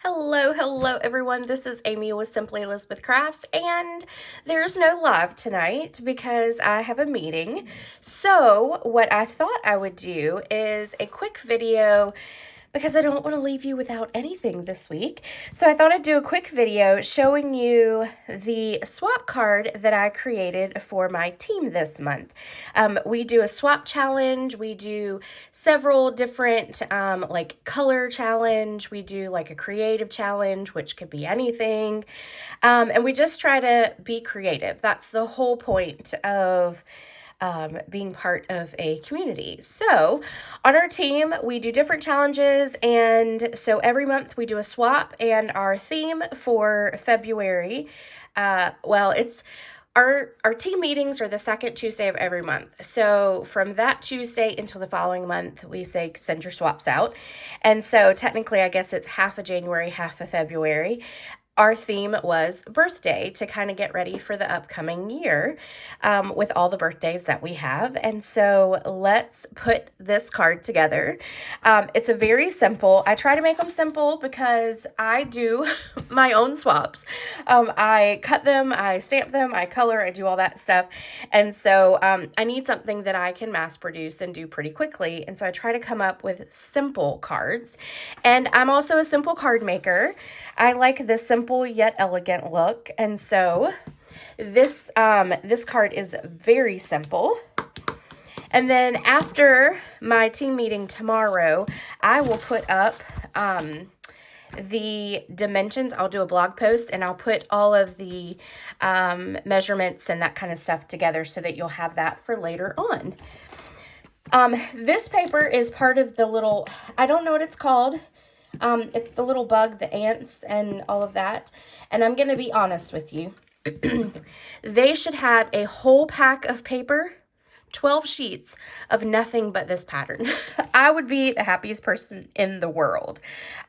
Hello everyone. This is Amy with Simply Elizabeth Crafts, and there's no live tonight because I have a meeting. So what I thought I would do is a quick video because I don't want to leave you without anything this week. So I thought I'd do a quick video showing you the swap card that I created for my team this month. We do a swap challenge. We do several different like color challenge. We do like a creative challenge, which could be anything. And we just try to be creative. That's the whole point of being part of a community. So on our team, we do different challenges, and so every month we do a swap, and our theme for February, it's our team meetings are the second Tuesday of every month. So from that Tuesday until the following month, we say send your swaps out. And so technically, I guess it's half of January, half of February. Our theme was birthday to kind of get ready for the upcoming year with all the birthdays that we have. And so let's put this card together. It's a very simple, I try to make them simple because I do my own swaps. I cut them, I stamp them, I color, I do all that stuff. And so I need something that I can mass produce and do pretty quickly. And so I try to come up with simple cards. And I'm also a simple card maker. I like this simple yet elegant look, and so this card is very simple. And then after my team meeting tomorrow, I will put up the dimensions. I'll do a blog post and I'll put all of the measurements and that kind of stuff together so that you'll have that for later on. This paper is part of the little, I don't know what it's called. It's the little bug, the ants, and all of that. And I'm going to be honest with you. They should have a whole pack of paper, 12 sheets of nothing but this pattern. I would be the happiest person in the world.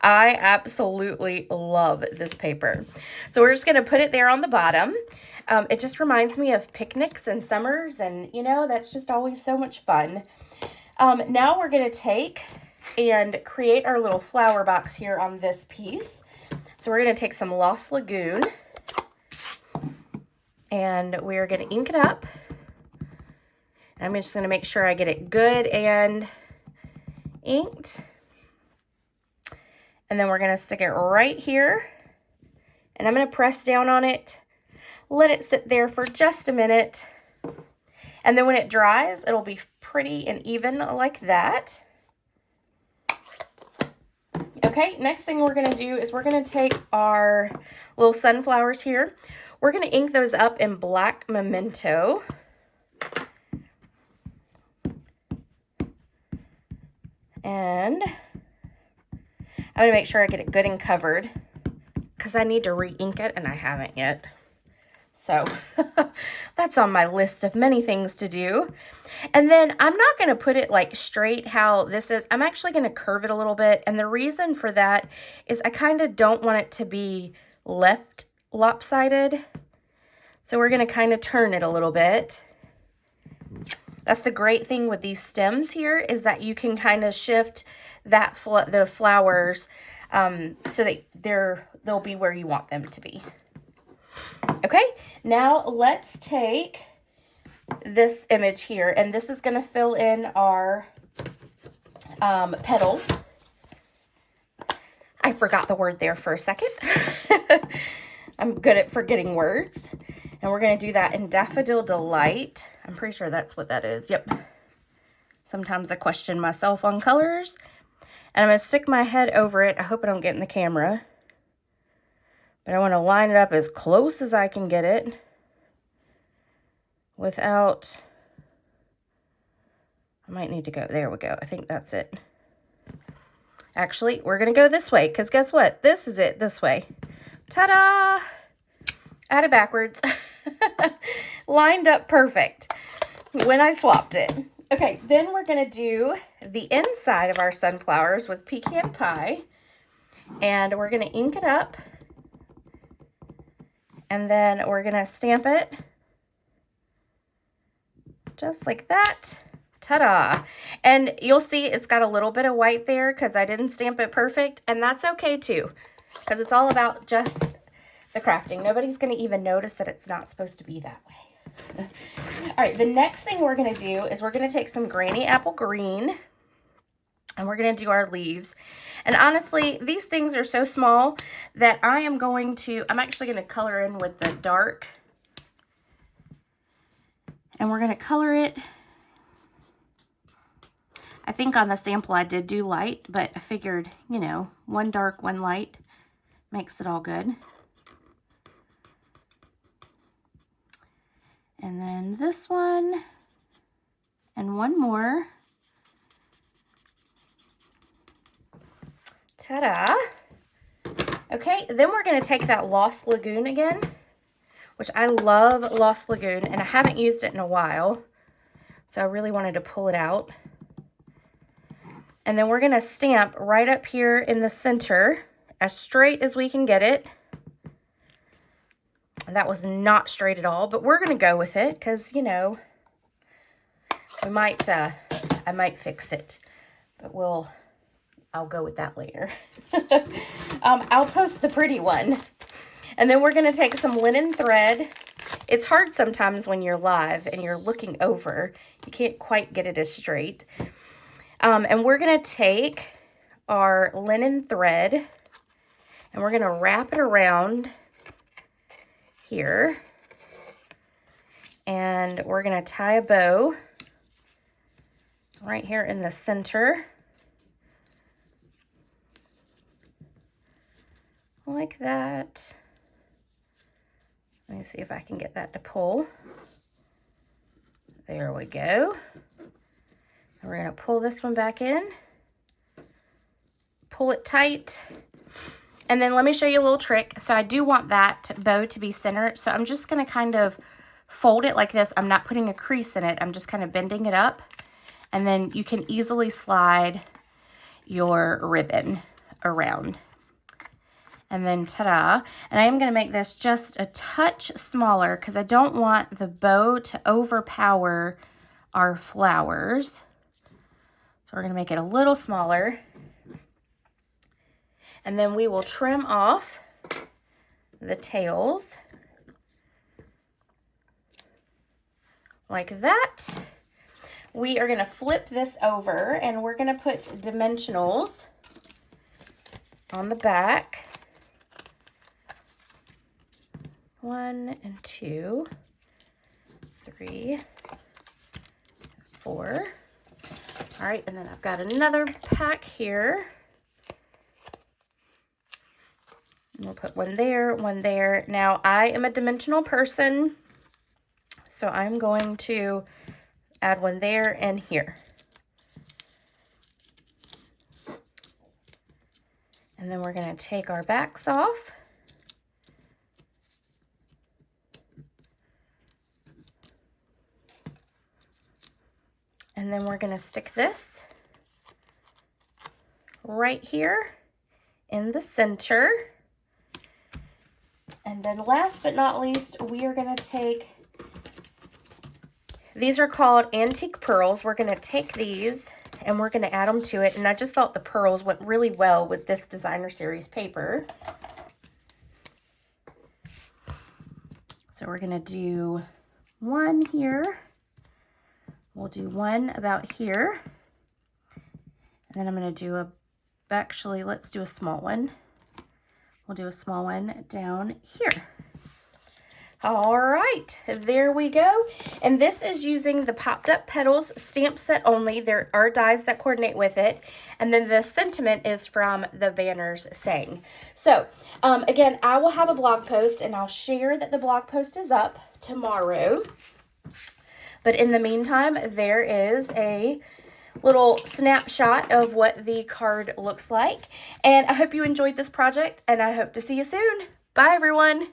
I absolutely love this paper. So we're just going to put it there on the bottom. It just reminds me of picnics and summers, and you know, that's just always so much fun. Now we're going to take and create our little flower box here on this piece. So we're going to take some Lost Lagoon and we're going to ink it up. And I'm just going to make sure I get it good and inked. And then we're going to stick it right here. And I'm going to press down on it, let it sit there for just a minute. And then when it dries, it'll be pretty and even like that. Okay, next thing we're going to do is we're going to take our little sunflowers here. We're going to ink those up in black memento. And I'm going to make sure I get it good and covered because I need to re-ink it and I haven't yet. So that's on my list of many things to do. And then I'm not going to put it like straight how this is. I'm actually going to curve it a little bit. And the reason for that is I kind of don't want it to be left lopsided. So we're going to kind of turn it a little bit. That's the great thing with these stems here is that you can kind of shift that the flowers so that they'll be where you want them to be. Okay, now let's take this image here, and this is going to fill in our petals. I forgot the word there for a second. I'm good at forgetting words. And we're going to do that in Daffodil Delight. I'm pretty sure that's what that is. Yep. Sometimes I question myself on colors. And I'm going to stick my head over it. I hope I don't get in the camera. But I want to line it up as close as I can get it without, I might need to go, there we go. I think that's it. Actually, we're going to go this way because guess what? This is it, this way. Ta-da! I had it backwards. Lined up perfect when I swapped it. Okay, then we're going to do the inside of our sunflowers with pecan pie. And we're going to ink it up. And then we're going to stamp it just like that. Ta-da! And you'll see it's got a little bit of white there because I didn't stamp it perfect, and that's okay too. because it's all about just the crafting. Nobody's going to even notice that it's not supposed to be that way. All right, the next thing we're going to do is we're going to take some Granny Apple Green, and we're going to do our leaves. And honestly, these things are so small that I'm actually going to color in with the dark. And we're going to color it. I think on the sample I did do light, but I figured, you know, one dark, one light makes it all good. And then this one, and one more. Ta-da. Okay, then we're going to take that Lost Lagoon again, which I love Lost Lagoon, and I haven't used it in a while, so I really wanted to pull it out. And then we're going to stamp right up here in the center as straight as we can get it. And that was not straight at all, but we're going to go with it because, you know, I might fix it, but I'll go with that later. I'll post the pretty one. And then we're going to take some linen thread. It's hard sometimes when you're live and you're looking over. You can't quite get it as straight. And we're going to take our linen thread and we're going to wrap it around here. And we're going to tie a bow right here in the center. Like that. Let me see if I can get that to pull. There we go. And we're going to pull this one back in. Pull it tight. And then let me show you a little trick. So I do want that bow to be centered. So I'm just going to kind of fold it like this. I'm not putting a crease in it. I'm just kind of bending it up. And then you can easily slide your ribbon around. And then ta-da. And I am going to make this just a touch smaller because I don't want the bow to overpower our flowers. So we're going to make it a little smaller. And then we will trim off the tails like that. We are going to flip this over and we're going to put dimensionals on the back. 1 and 2, 3, 4. All right, and then I've got another pack here. And we'll put one there, one there. Now, I am a dimensional person, so I'm going to add one there and here. And then we're going to take our backs off. And then we're going to stick this right here in the center. And then last but not least, we are going to take, these are called antique pearls. We're going to take these and we're going to add them to it. And I just thought the pearls went really well with this designer series paper. So we're going to do one here. We'll do one about here. And then I'm going to do actually, let's do a small one. We'll do a small one down here. All right, there we go. And this is using the Popped Up Petals stamp set only. There are dies that coordinate with it. And then the sentiment is from the banners saying. So, again, I will have a blog post and I'll share that the blog post is up tomorrow. But in the meantime, there is a little snapshot of what the card looks like. And I hope you enjoyed this project, and I hope to see you soon. Bye, everyone.